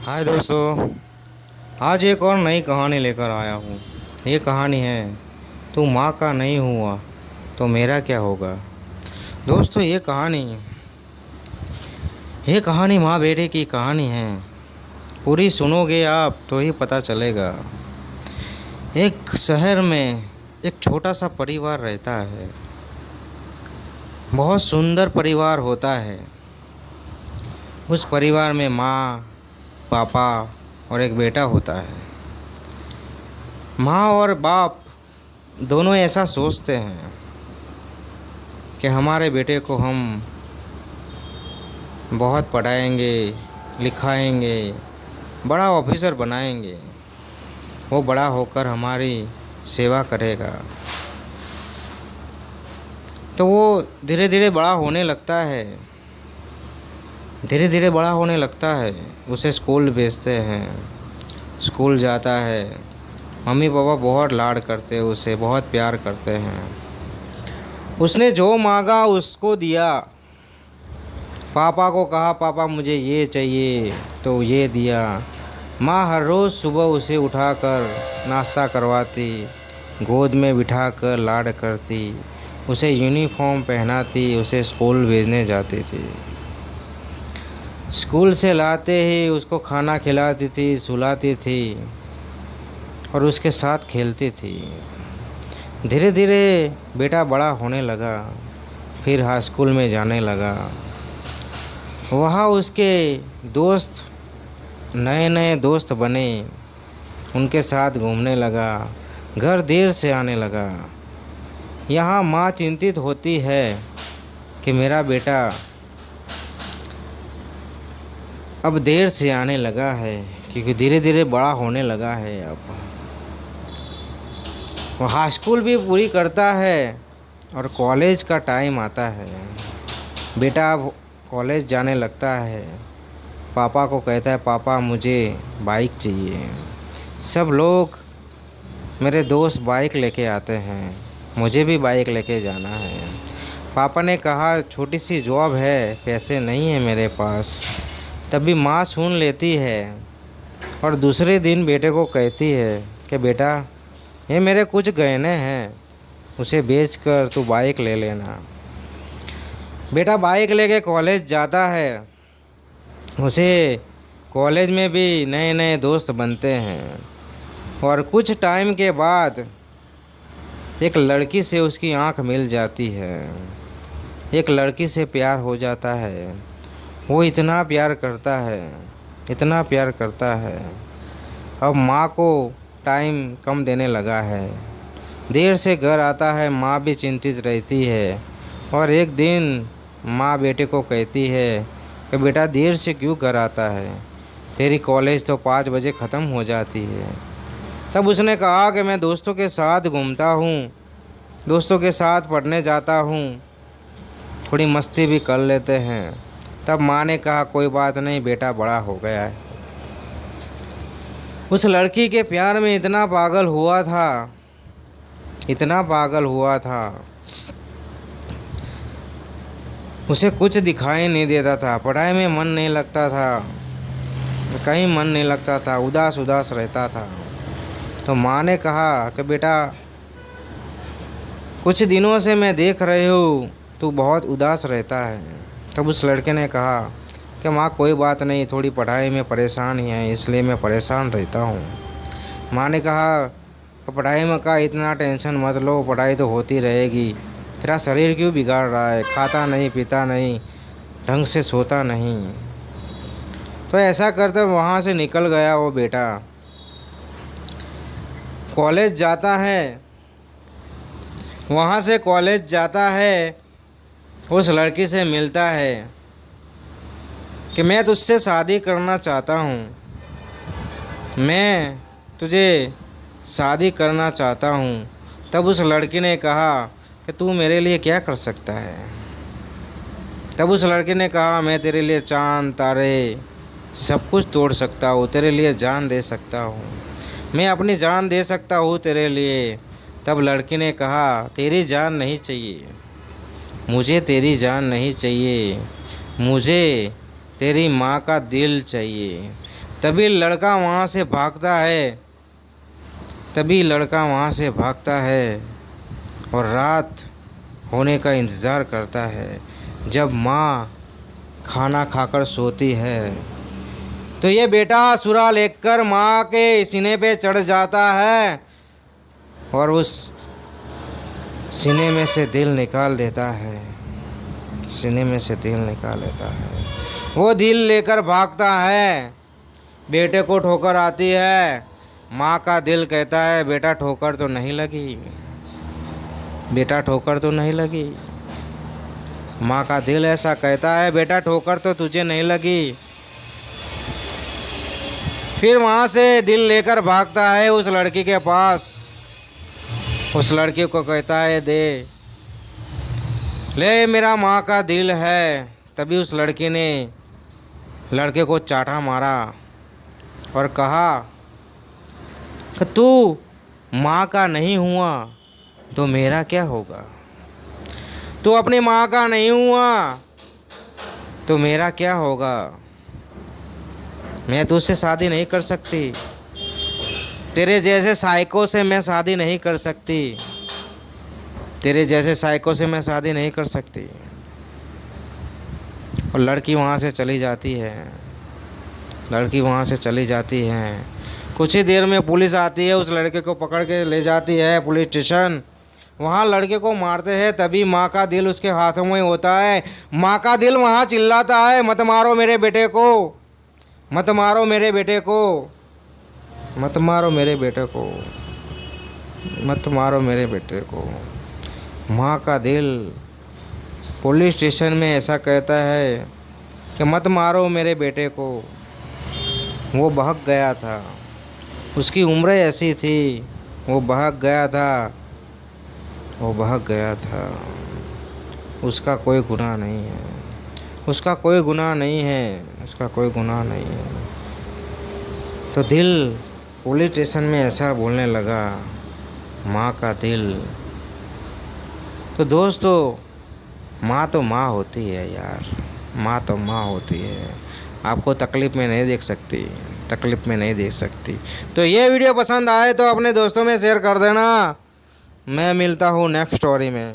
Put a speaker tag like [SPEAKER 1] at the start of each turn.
[SPEAKER 1] हाय दोस्तों। आज एक और नई कहानी लेकर आया हूँ। ये कहानी है तू माँ का नहीं हुआ तो मेरा क्या होगा। दोस्तों ये कहानी माँ बेटे की कहानी है। पूरी सुनोगे आप तो ही पता चलेगा। एक शहर में एक छोटा सा परिवार रहता है। बहुत सुंदर परिवार होता है। उस परिवार में माँ, पापा और एक बेटा होता है। माँ और बाप दोनों ऐसा सोचते हैं कि हमारे बेटे को हम बहुत पढ़ाएंगे, लिखाएंगे, बड़ा ऑफिसर बनाएंगे। वो बड़ा होकर हमारी सेवा करेगा। तो वो धीरे धीरे बड़ा होने लगता है। उसे स्कूल भेजते हैं। स्कूल जाता है। मम्मी पापा बहुत लाड करते हैं, उसे बहुत प्यार करते हैं। उसने जो मांगा उसको दिया। पापा को कहा पापा मुझे ये चाहिए तो ये दिया। माँ हर रोज़ सुबह उसे उठाकर नाश्ता करवाती, गोद में बिठाकर लाड करती, उसे यूनिफॉर्म पहनाती, उसे स्कूल भेजने जाती थी। स्कूल से लाते ही उसको खाना खिलाती थी, सुलाती थी और उसके साथ खेलती थी। धीरे धीरे बेटा बड़ा होने लगा। फिर हाई स्कूल में जाने लगा। वहाँ उसके दोस्त, नए नए दोस्त बने। उनके साथ घूमने लगा। घर देर से आने लगा। यहाँ माँ चिंतित होती है कि मेरा बेटा अब देर से आने लगा है, क्योंकि धीरे धीरे बड़ा होने लगा है। अब वो हाई स्कूल भी पूरी करता है और कॉलेज का टाइम आता है। बेटा अब कॉलेज जाने लगता है। पापा को कहता है पापा मुझे बाइक चाहिए। सब लोग, मेरे दोस्त बाइक लेके आते हैं, मुझे भी बाइक लेके जाना है। पापा ने कहा छोटी सी जॉब है, पैसे नहीं है मेरे पास। तभी माँ सुन लेती है और दूसरे दिन बेटे को कहती है कि बेटा ये मेरे कुछ गहने हैं, उसे बेचकर तू बाइक ले लेना। बेटा बाइक लेके कॉलेज जाता है। उसे कॉलेज में भी नए नए दोस्त बनते हैं और कुछ टाइम के बाद एक लड़की से उसकी आंख मिल जाती है। एक लड़की से प्यार हो जाता है। वो इतना प्यार करता है। अब माँ को टाइम कम देने लगा है। देर से घर आता है। माँ भी चिंतित रहती है और एक दिन माँ बेटे को कहती है कि बेटा देर से क्यों घर आता है, तेरी कॉलेज तो 5 बजे ख़त्म हो जाती है। तब उसने कहा कि मैं दोस्तों के साथ घूमता हूँ, दोस्तों के साथ पढ़ने जाता हूँ, थोड़ी मस्ती भी कर लेते हैं। तब माँ ने कहा कोई बात नहीं, बेटा बड़ा हो गया है। उस लड़की के प्यार में इतना पागल हुआ था, उसे कुछ दिखाई नहीं देता था। पढ़ाई में मन नहीं लगता था, कहीं मन नहीं लगता था, उदास उदास रहता था। तो माँ ने कहा कि बेटा कुछ दिनों से मैं देख रही हूँ तू बहुत उदास रहता है। तब उस लड़के ने कहा कि माँ कोई बात नहीं, थोड़ी पढ़ाई में परेशान ही है, इसलिए मैं परेशान रहता हूँ। माँ ने कहा कि पढ़ाई में का इतना टेंशन मत लो, पढ़ाई तो होती रहेगी। तेरा शरीर क्यों बिगाड़ रहा है, खाता नहीं, पीता नहीं, ढंग से सोता नहीं। तो ऐसा करते वहाँ से निकल गया वो बेटा। कॉलेज जाता है। वहाँ से कॉलेज जाता है, उस लड़की से मिलता है कि मैं तुझसे शादी करना चाहता हूँ, मैं तुझे शादी करना चाहता हूँ। तब उस लड़की ने कहा कि तू मेरे लिए क्या कर सकता है। तब उस लड़के ने कहा मैं तेरे लिए चांद तारे सब कुछ तोड़ सकता हूँ, तेरे लिए जान दे सकता हूँ, मैं अपनी जान दे सकता हूँ तेरे लिए। तब लड़की ने कहा तेरी जान नहीं चाहिए, मुझे तेरी जान नहीं चाहिए, मुझे तेरी माँ का दिल चाहिए। तभी लड़का वहाँ से भागता है, तभी लड़का वहाँ से भागता है और रात होने का इंतज़ार करता है। जब माँ खाना खाकर सोती है तो ये बेटा सुरा लेकर माँ के सीने पे चढ़ जाता है और उस सीने में से दिल निकाल देता है, सीने में से दिल निकाल लेता है। वो दिल लेकर भागता है, बेटे को ठोकर आती है। माँ का दिल कहता है बेटा ठोकर तो नहीं लगी, बेटा ठोकर तो नहीं लगी। माँ का दिल ऐसा कहता है बेटा ठोकर तो तुझे नहीं लगी। फिर वहाँ से दिल लेकर भागता है उस लड़की के पास, उस लड़की को कहता है दे ले, मेरा माँ का दिल है। तभी उस लड़की ने लड़के को चाटा मारा और कहा कि तू माँ का नहीं हुआ तो मेरा क्या होगा, तू अपनी माँ का नहीं हुआ तो मेरा क्या होगा। मैं तुझसे शादी नहीं कर सकती, तेरे जैसे साइको से मैं शादी नहीं कर सकती, तेरे जैसे साइको से मैं शादी नहीं कर सकती। और लड़की वहाँ से चली जाती है, लड़की वहाँ से चली जाती है। कुछ ही देर में पुलिस आती है, उस लड़के को पकड़ के ले जाती है पुलिस स्टेशन। वहाँ लड़के को मारते हैं, तभी माँ का दिल उसके हाथों में होता है। माँ का दिल वहाँ चिल्लाता है मत मारो मेरे बेटे को, मत मारो मेरे बेटे को, मत मारो मेरे बेटे को, मत मारो मेरे बेटे को। माँ का दिल पुलिस स्टेशन में ऐसा कहता है कि मत मारो मेरे बेटे को। वो बहक गया था, उसकी उम्र ऐसी थी, वो बहक गया था, वो बहक गया था। उसका कोई गुनाह नहीं है, उसका कोई गुनाह नहीं है, उसका कोई गुनाह नहीं है। तो दिल पुलिस स्टेशन में ऐसा बोलने लगा, माँ का दिल। तो दोस्तों, माँ तो माँ होती है यार, माँ तो माँ होती है। आपको तकलीफ़ में नहीं देख सकती, तकलीफ़ में नहीं देख सकती। तो ये वीडियो पसंद आए तो अपने दोस्तों में शेयर कर देना। मैं मिलता हूँ नेक्स्ट स्टोरी में।